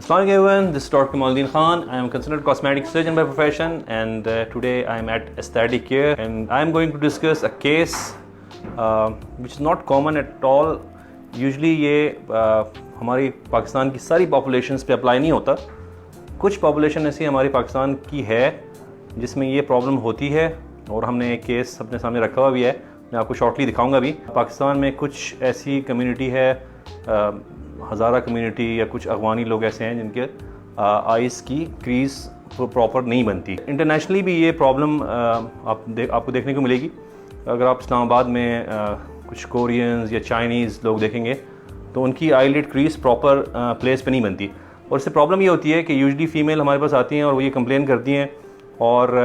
Assalamu alaikum everyone, this is Dr. Kamaluddin Khan. I am a consultant cosmetic surgeon by profession, and today I am at Aesthetic Care, and I am going to discuss a case which is not common at all. Usually ये हमारी पाकिस्तान की सारी populations पे apply नहीं होता. कुछ population ऐसी हमारी पाकिस्तान की है जिसमें ये प्रॉब्लम होती है, और हमने एक केस अपने सामने रखा हुआ भी है. मैं आपको शॉर्टली दिखाऊंगा भी. पाकिस्तान में कुछ ऐसी कम्युनिटी है, हज़ारा कम्युनिटी या कुछ अफगानी लोग ऐसे हैं जिनके आइज़ की क्रीज प्रॉपर नहीं बनती. इंटरनेशनली भी ये प्रॉब्लम आपको देखने को मिलेगी. अगर आप इस्लामाबाद में कुछ कोरियंस या चाइनीज़ लोग देखेंगे तो उनकी आईलिड क्रीज प्रॉपर प्लेस पे नहीं बनती. और इससे प्रॉब्लम ये होती है कि यूजुअली फ़ीमेल हमारे पास आती हैं और वो ये कंप्लेन करती हैं, और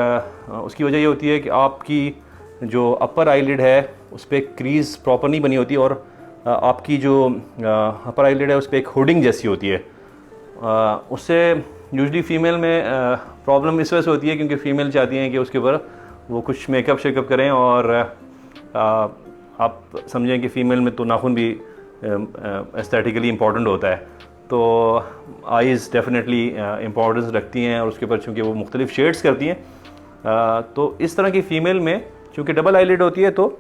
उसकी वजह ये होती है कि आपकी जो अपर आईलिड है उस पर क्रीज प्रॉपर नहीं बनी होती, और आपकी जो अपर आईलिड है उस पर एक हुडिंग जैसी होती है. उससे यूजुअली फ़ीमेल में प्रॉब्लम इस वजह से होती है क्योंकि फ़ीमेल चाहती हैं कि उसके ऊपर वो कुछ मेकअप शेकअप करें, और आप समझें कि फ़ीमेल में तो नाखून भी एस्थेटिकली इम्पॉर्टेंट होता है. तो आइज़ डेफिनेटली इम्पॉर्टेंस रखती हैं, और उसके ऊपर चूँकि वो मुख्तलिफ शेड्स करती हैं, तो इस तरह की फ़ीमेल में चूँकि डबल आईलिड होती है तो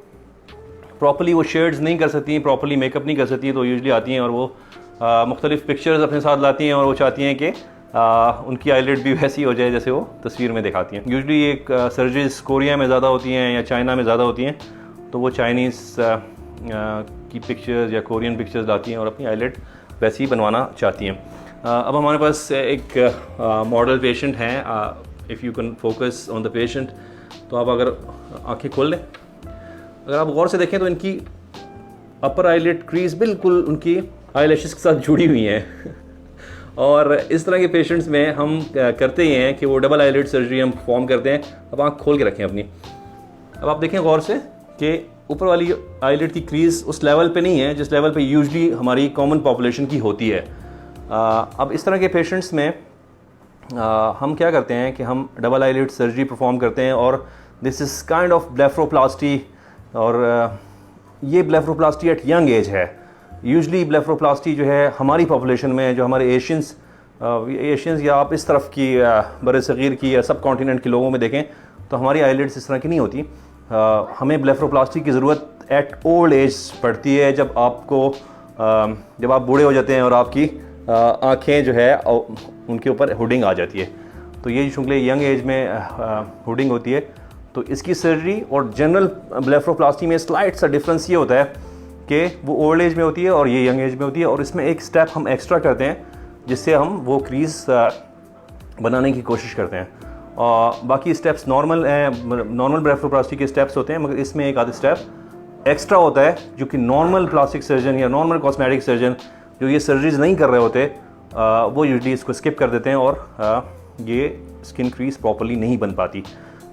प्रॉपर्ली वो शेड्स नहीं कर सकती हैं, प्रॉपर्ली मेकअप नहीं कर सकती हैं. तो यूजुअली आती हैं और वो मुख्तलिफ पिक्चर्स अपने साथ लाती हैं, और वो चाहती हैं कि उनकी आईलिड भी वैसी हो जाए जैसे वो तस्वीर में दिखाती हैं. यूजुअली एक सर्जरीज कोरिया में ज़्यादा होती हैं या चाइना में ज़्यादा होती हैं, तो वो चाइनीज़ की पिक्चर्स या कोरियन पिक्चर्स लाती हैं और अपनी आईलिड वैसी ही बनवाना चाहती हैं. अब हमारे पास एक मॉडल पेशेंट हैं. If you can focus on the patient, तो आप अगर आंखें खोल लें, अगर आप गौर से देखें तो इनकी अपर आईलिड क्रीज बिल्कुल उनकी आईलैशेस के साथ जुड़ी हुई हैं. और इस तरह के पेशेंट्स में हम करते ही हैं कि वो डबल आईलिड सर्जरी हम परफॉर्म करते हैं. अब आँख खोल के रखें अपनी. अब आप देखें गौर से कि ऊपर वाली आईलिड की क्रीज उस लेवल पे नहीं है जिस लेवल पे यूजुअली हमारी कॉमन पॉपुलेशन की होती है. अब इस तरह के पेशेंट्स में हम क्या करते हैं कि हम डबल आईलिड सर्जरी परफॉर्म करते हैं, और दिस इज़ काइंड ऑफ ब्लेफरोप्लास्टी. और ये ब्लेफरोप्लास्टी एट यंग एज है. यूजुअली ब्लेफरोप्लास्टी जो है हमारी पॉपुलेशन में, जो हमारे एशियंस या आप इस तरफ की बरसगीर की या सब कॉन्टिनेंट के लोगों में देखें तो हमारी आईलिड्स इस तरह की नहीं होती. हमें ब्लेफरोप्लास्टी की ज़रूरत एट ओल्ड एज पड़ती है, जब आप बूढ़े हो जाते हैं और आपकी आँखें जो है उनके ऊपर हुडिंग आ जाती है. तो ये चूँकि यंग एज में हुडिंग होती है, तो इसकी सर्जरी और जनरल ब्लेफरोप्लास्टी में स्लाइट सा डिफरेंस ये होता है कि वो ओल्ड एज में होती है और ये यंग एज में होती है, और इसमें एक स्टेप हम एक्स्ट्रा करते हैं जिससे हम वो क्रीज बनाने की कोशिश करते हैं. और बाकी स्टेप्स नॉर्मल ब्लेफरोप्लास्टी के स्टेप्स होते हैं, मगर इसमें एक आधा स्टेप एक्स्ट्रा होता है जो कि नॉर्मल प्लास्टिक सर्जन या नॉर्मल कॉस्मेटिक सर्जन जो ये सर्जरीज नहीं कर रहे होते वो यूजुअली इसको स्किप कर देते हैं, और ये स्किन क्रीज प्रॉपर्ली नहीं बन पाती.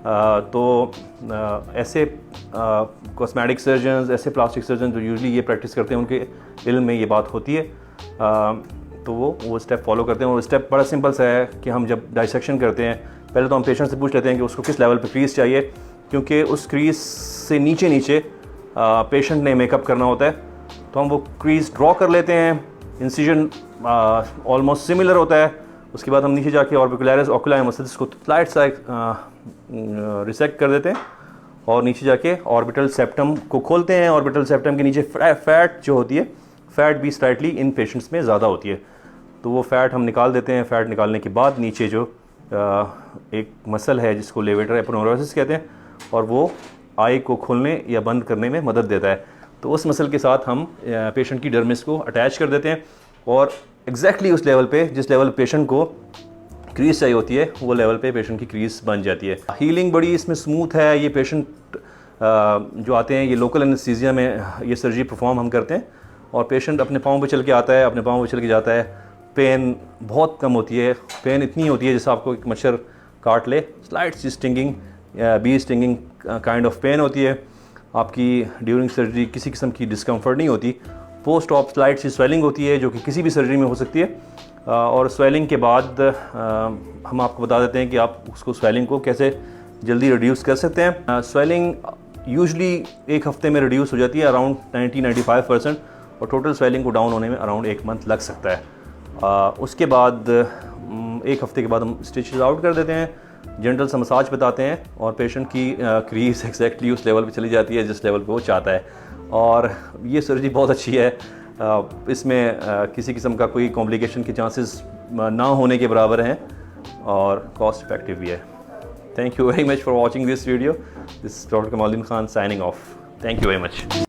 तो ऐसे कॉस्मेटिक सर्जन्स, ऐसे प्लास्टिक सर्जन जो यूजुअली ये प्रैक्टिस करते हैं, उनके इल्म में ये बात होती है. तो वो स्टेप फॉलो करते हैं, और स्टेप बड़ा सिंपल सा है कि हम जब डाइसेक्शन करते हैं पहले तो हम पेशेंट से पूछ लेते हैं कि उसको किस लेवल पे क्रीज चाहिए, क्योंकि उस क्रीज से नीचे पेशेंट ने मेकअप करना होता है. तो हम वो क्रीज ड्रॉ कर लेते हैं. इंसिजन ऑलमोस्ट सिमिलर होता है. उसके बाद हम नीचे जाके ऑर्बिकुलरिस ओकुलाई मसल्स को स्लाइड सा रिसेक्ट कर देते हैं, और नीचे जाके ऑर्बिटल सेप्टम को खोलते हैं. ऑर्बिटल सेप्टम के नीचे फैट जो होती है, फैट भी स्लाइटली इन पेशेंट्स में ज़्यादा होती है, तो वो फैट हम निकाल देते हैं. फैट निकालने के बाद नीचे जो एक मसल है जिसको लेवेटर एपोनेउरोसिस कहते हैं, और वो आई को खोलने या बंद करने में मदद देता है. तो उस मसल के साथ हम पेशेंट की डर्मिस को अटैच कर देते हैं, और एग्जैक्टली उस लेवल पे जिस लेवल पेशेंट को क्रीज चाहिए होती है वो लेवल पे पेशेंट की क्रीज बन जाती है. हीलिंग बड़ी इसमें स्मूथ है. ये पेशेंट जो आते हैं ये लोकल एनेस्थीसिया में ये सर्जरी परफॉर्म हम करते हैं, और पेशेंट अपने पाँव पे चल के आता है, अपने पाँव पे चल के जाता है. पेन बहुत कम होती है. पेन इतनी होती है जैसे आपको एक मच्छर काट ले. स्लाइट सी stinging, bee stinging kind of pain होती है. आपकी ड्यूरिंग सर्जरी किसी किस्म की डिस्कम्फर्ट नहीं होती. पोस्ट ऑप स्लाइट सी स्वेलिंग होती है जो कि किसी भी सर्जरी में हो सकती है, और स्वेलिंग के बाद हम आपको बता देते हैं कि आप उसको स्वेलिंग को कैसे जल्दी रिड्यूस कर सकते हैं. स्वेलिंग यूजुअली एक हफ्ते में रिड्यूस हो जाती है अराउंड 90-95%, और टोटल स्वेलिंग को डाउन होने में अराउंड 1 मंथ लग सकता है. उसके बाद एक हफ़्ते के बाद हम स्टिचेस आउट कर देते हैं, जनरल सा मसाज बताते हैं और पेशेंट की क्रीज एक्जैक्टली उस लेवल पे चली जाती है जिस लेवल पे वो चाहता है। और ये सर्जरी बहुत अच्छी है, इसमें किसी किस्म का कोई कॉम्प्लिकेशन के चांसेस ना होने के बराबर हैं और कॉस्ट इफेक्टिव भी है। Thank you very much for watching this video. This doctor Kamaluddin Khan signing off. Thank you very much.